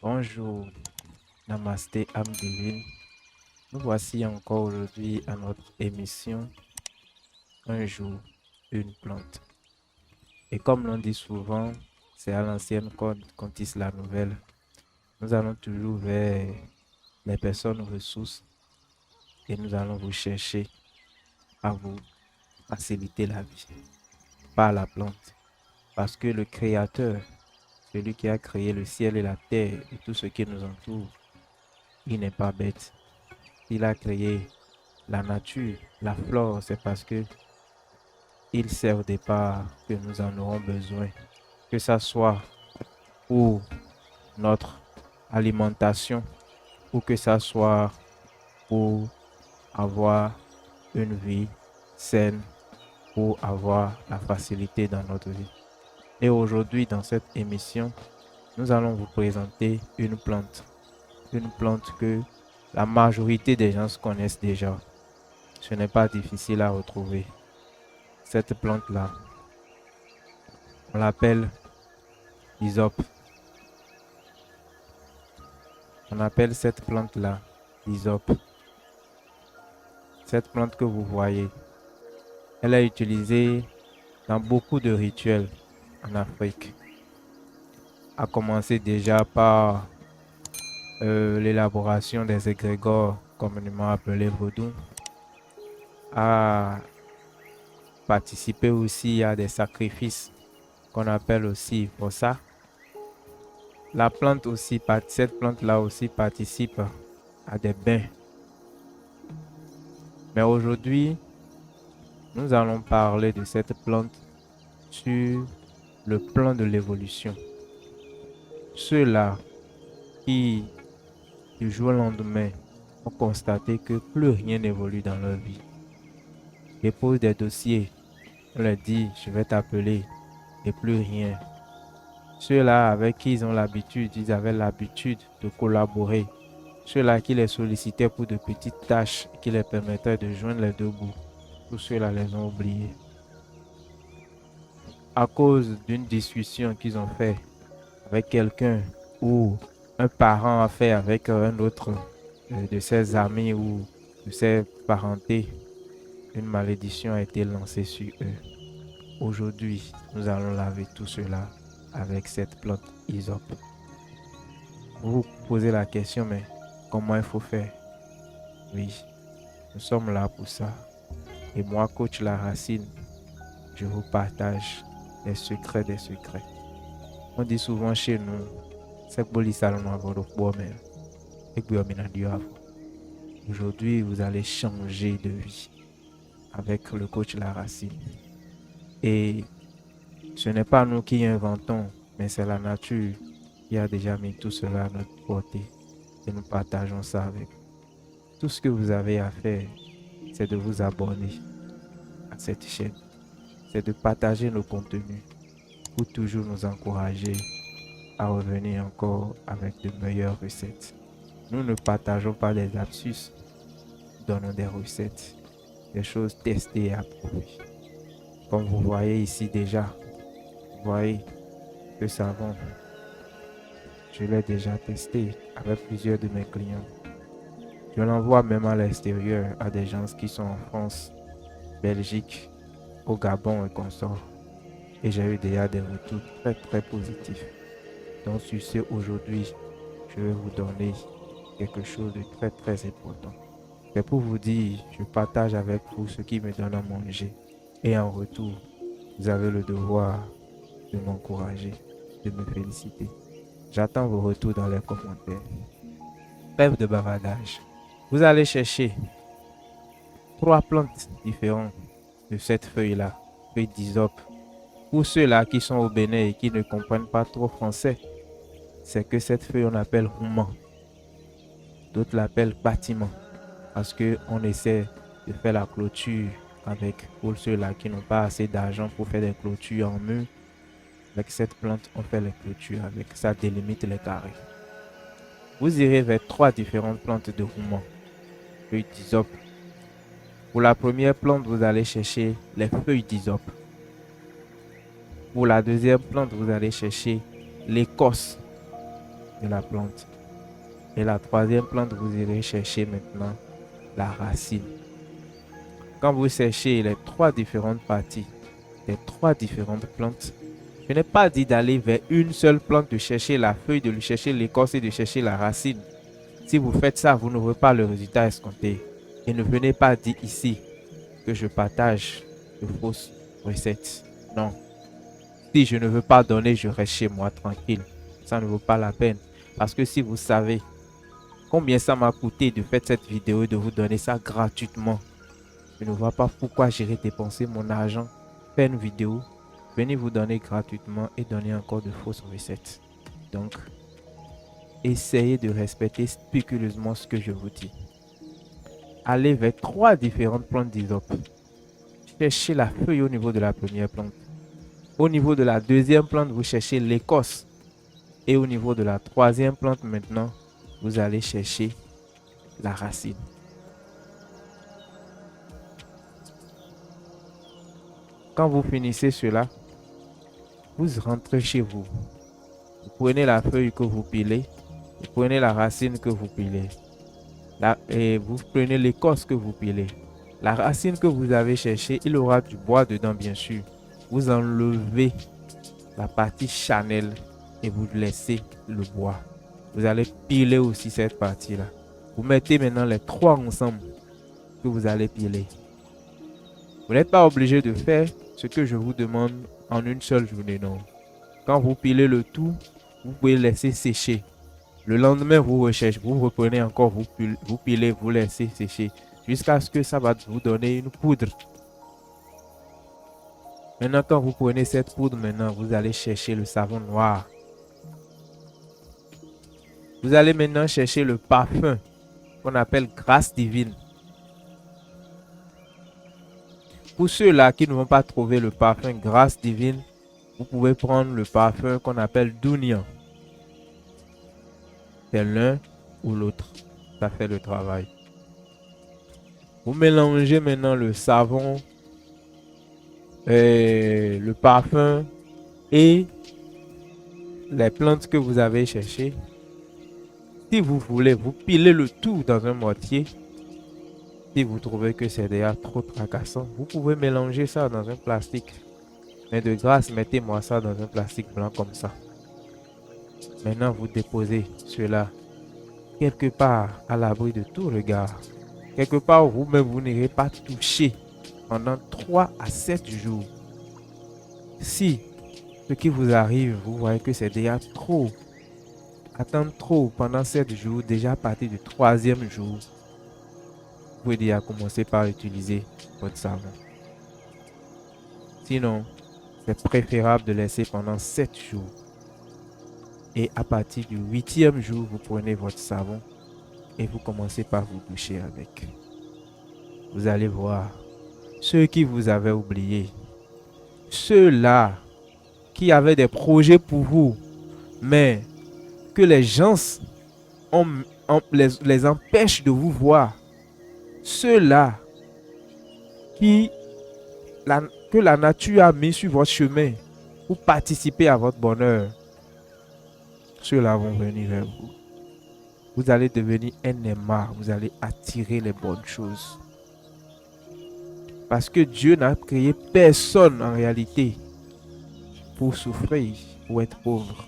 Bonjour, Namasté, âme divine. Nous voici encore aujourd'hui à notre émission Un jour, une plante. Et comme l'on dit souvent, c'est à l'ancienne qu'on tisse la nouvelle. Nous allons toujours vers les personnes ressources et nous allons vous chercher à vous faciliter la vie par la plante. Parce que le Créateur, celui qui a créé le ciel et la terre et tout ce qui nous entoure, il n'est pas bête. Il a créé la nature, la flore, c'est parce que il sait au départ que nous en aurons besoin, que ça soit pour notre alimentation ou que ça soit pour avoir une vie saine, pour avoir la facilité dans notre vie. Et aujourd'hui, dans cette émission, nous allons vous présenter une plante que la majorité des gens connaissent déjà. Ce n'est pas difficile à retrouver. Cette plante-là, on l'appelle l'hysope. On appelle cette plante-là l'hysope. Cette plante que vous voyez, elle est utilisée dans beaucoup de rituels en Afrique. À commencer déjà par l'élaboration des égrégores communément appelés vaudou, à participer aussi à des sacrifices qu'on appelle aussi fossa. Cette plante-là aussi participe à des bains. Mais aujourd'hui, nous allons parler de cette plante sur le plan de l'évolution. Ceux-là qui, du jour au lendemain, ont constaté que plus rien n'évolue dans leur vie, déposent des dossiers, on leur dit, je vais t'appeler, et plus rien. Ceux-là avec qui ils avaient l'habitude de collaborer. Ceux-là qui les sollicitaient pour de petites tâches qui les permettaient de joindre les deux bouts. Tous ceux-là les ont oubliés. À cause d'une discussion qu'ils ont fait avec quelqu'un ou un parent a fait avec un autre de ses amis ou de ses parentés, une malédiction a été lancée sur eux. Aujourd'hui, nous allons laver tout cela avec cette plante hysope. Vous vous posez la question, mais comment il faut faire? Oui, nous sommes là pour ça. Et moi, coach La Racine, je vous partage les secrets des secrets. On dit souvent chez nous, c'est pour les salons avant de boire, mais aujourd'hui, vous allez changer de vie avec le coach La Racine. Et ce n'est pas nous qui inventons, mais c'est la nature qui a déjà mis tout cela à notre portée. Et nous partageons ça avec vous. Tout ce que vous avez à faire, c'est de vous abonner à cette chaîne. C'est de partager nos contenus pour toujours nous encourager à revenir encore avec de meilleures recettes. Nous ne partageons pas des lapsus, nous donnons des recettes, des choses testées et approuvées. Comme vous voyez ici déjà, vous voyez le savon, je l'ai déjà testé avec plusieurs de mes clients. Je l'envoie même à l'extérieur à des gens qui sont en France, Belgique, au Gabon et consorts. Et j'ai eu déjà des retours très très positifs. Donc sur ce, aujourd'hui, je vais vous donner quelque chose de très très important. C'est pour vous dire, je partage avec vous ce qui me donne à manger. Et en retour, vous avez le devoir de m'encourager, de me féliciter. J'attends vos retours dans les commentaires. Trêve de bavardage. Vous allez chercher 3 plantes différentes de cette feuille-là, feuille d'hysope. Pour ceux-là qui sont au Bénin et qui ne comprennent pas trop français, c'est que cette feuille on appelle rouman. D'autres l'appellent bâtiment parce qu'on essaie de faire la clôture avec, pour ceux-là qui n'ont pas assez d'argent pour faire des clôtures en mur. Avec cette plante, on fait les clôtures avec, ça délimite les carrés. Vous irez vers 3 différentes plantes de rouman, feuilles d'hysope. Pour la première plante, vous allez chercher les feuilles d'hysope. Pour la deuxième plante, vous allez chercher l'écorce de la plante. Et la troisième plante, vous irez chercher maintenant la racine. Quand vous cherchez les trois différentes parties des trois différentes plantes, je n'ai pas dit d'aller vers une seule plante, de chercher la feuille, de chercher l'écorce et de chercher la racine. Si vous faites ça, vous n'aurez pas le résultat escompté. Et ne venez pas dire ici que je partage de fausses recettes. Non. Si je ne veux pas donner, je reste chez moi tranquille. Ça ne vaut pas la peine. Parce que si vous savez combien ça m'a coûté de faire cette vidéo et de vous donner ça gratuitement, je ne vois pas pourquoi j'irai dépenser mon argent, faire une vidéo, venir vous donner gratuitement et donner encore de fausses recettes. Donc, essayez de respecter scrupuleusement ce que je vous dis. Allez vers trois différentes plantes d'hysope. Cherchez la feuille au niveau de la première plante. Au niveau de la deuxième plante, vous cherchez l'écorce. Et au niveau de la troisième plante maintenant, vous allez chercher la racine. Quand vous finissez cela, vous rentrez chez vous. Vous prenez la feuille que vous pilez, vous prenez la racine que vous pilez, et vous prenez l'écorce que vous pilez. La racine que vous avez cherchée, il aura du bois dedans bien sûr. Vous enlevez la partie chanelle et vous laissez le bois. Vous allez piler aussi cette partie-là. Vous mettez maintenant les trois ensemble que vous allez piler. Vous n'êtes pas obligé de faire ce que je vous demande en une seule journée, non. Quand vous pilez le tout, vous pouvez laisser sécher. Le lendemain, vous recherchez, vous reprenez encore, vous pilez, vous laissez sécher jusqu'à ce que ça va vous donner une poudre. Maintenant, quand vous prenez cette poudre, maintenant, vous allez chercher le savon noir. Vous allez maintenant chercher le parfum qu'on appelle grâce divine. Pour ceux-là qui ne vont pas trouver le parfum grâce divine, vous pouvez prendre le parfum qu'on appelle Dunia. C'est l'un ou l'autre. Ça fait le travail. Vous mélangez maintenant le savon, le parfum et les plantes que vous avez cherchées. Si vous voulez, vous pilez le tout dans un mortier. Si vous trouvez que c'est déjà trop tracassant, vous pouvez mélanger ça dans un plastique. Mais de grâce, mettez-moi ça dans un plastique blanc comme ça. Maintenant, vous déposez cela quelque part à l'abri de tout regard. Quelque part où vous-même, vous n'irez pas toucher pendant 3 à 7 jours. Si ce qui vous arrive, vous voyez que c'est déjà trop, attendre trop pendant 7 jours, déjà à partir du 3e jour, vous pouvez déjà commencer par utiliser votre savon. Sinon, c'est préférable de laisser pendant 7 jours. Et à partir du 8e jour, vous prenez votre savon et vous commencez par vous doucher avec. Vous allez voir, ceux qui vous avaient oublié, ceux-là qui avaient des projets pour vous, mais que les gens les empêchent de vous voir, ceux-là que la nature a mis sur votre chemin pour participer à votre bonheur, ceux-là vont venir vers vous. Vous allez devenir un aimant, vous allez attirer les bonnes choses. Parce que Dieu n'a créé personne en réalité pour souffrir, pour être pauvre.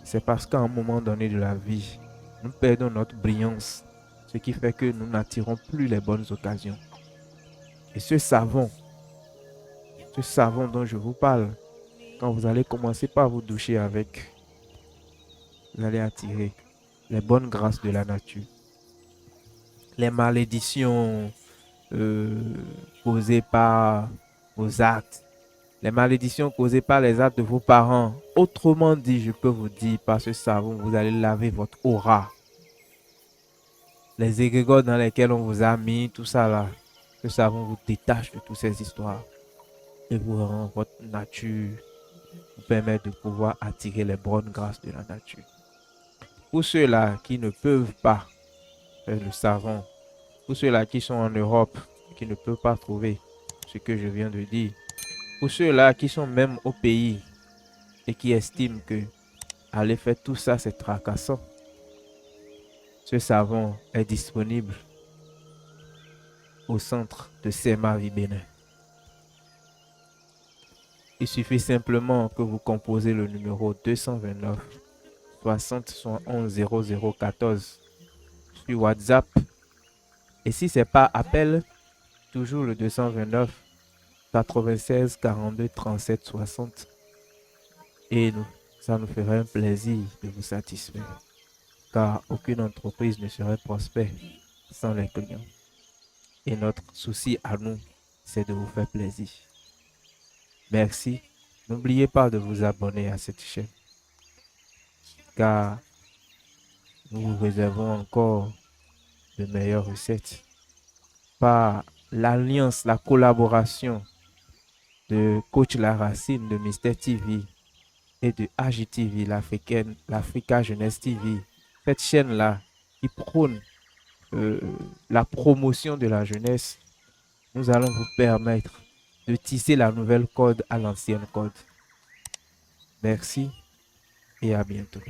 C'est parce qu'à un moment donné de la vie, nous perdons notre brillance, ce qui fait que nous n'attirons plus les bonnes occasions. Et ce savon dont je vous parle, quand vous allez commencer par vous doucher avec, vous allez attirer les bonnes grâces de la nature. Les malédictions causées par vos actes, les malédictions causées par les actes de vos parents. Autrement dit, je peux vous dire, par ce savon, vous allez laver votre aura. Les égrégores dans lesquels on vous a mis, tout ça là, ce savon vous détache de toutes ces histoires et vous rend votre nature, vous permet de pouvoir attirer les bonnes grâces de la nature. Pour ceux-là qui ne peuvent pas faire le savon, pour ceux-là qui sont en Europe, qui ne peuvent pas trouver ce que je viens de dire, pour ceux-là qui sont même au pays et qui estiment que Aller faire tout ça, c'est tracassant. Ce savon est disponible au centre de Semavi Bénin. Il suffit simplement que vous composez le numéro 229 60 71 00 14 sur WhatsApp. Et si ce n'est pas appel, toujours le 229 96 42 37 60. Et ça nous ferait un plaisir de vous satisfaire. Car aucune entreprise ne serait prospère sans les clients. Et notre souci à nous, c'est de vous faire plaisir. Merci. N'oubliez pas de vous abonner à cette chaîne. Car nous vous réservons encore de meilleures recettes. Par l'alliance, la collaboration de Coach La Racine, de Mister TV et de AGTV, l'Africa Jeunesse TV. Cette chaîne-là qui prône la promotion de la jeunesse, nous allons vous permettre de tisser la nouvelle code à l'ancienne code. Merci et à bientôt.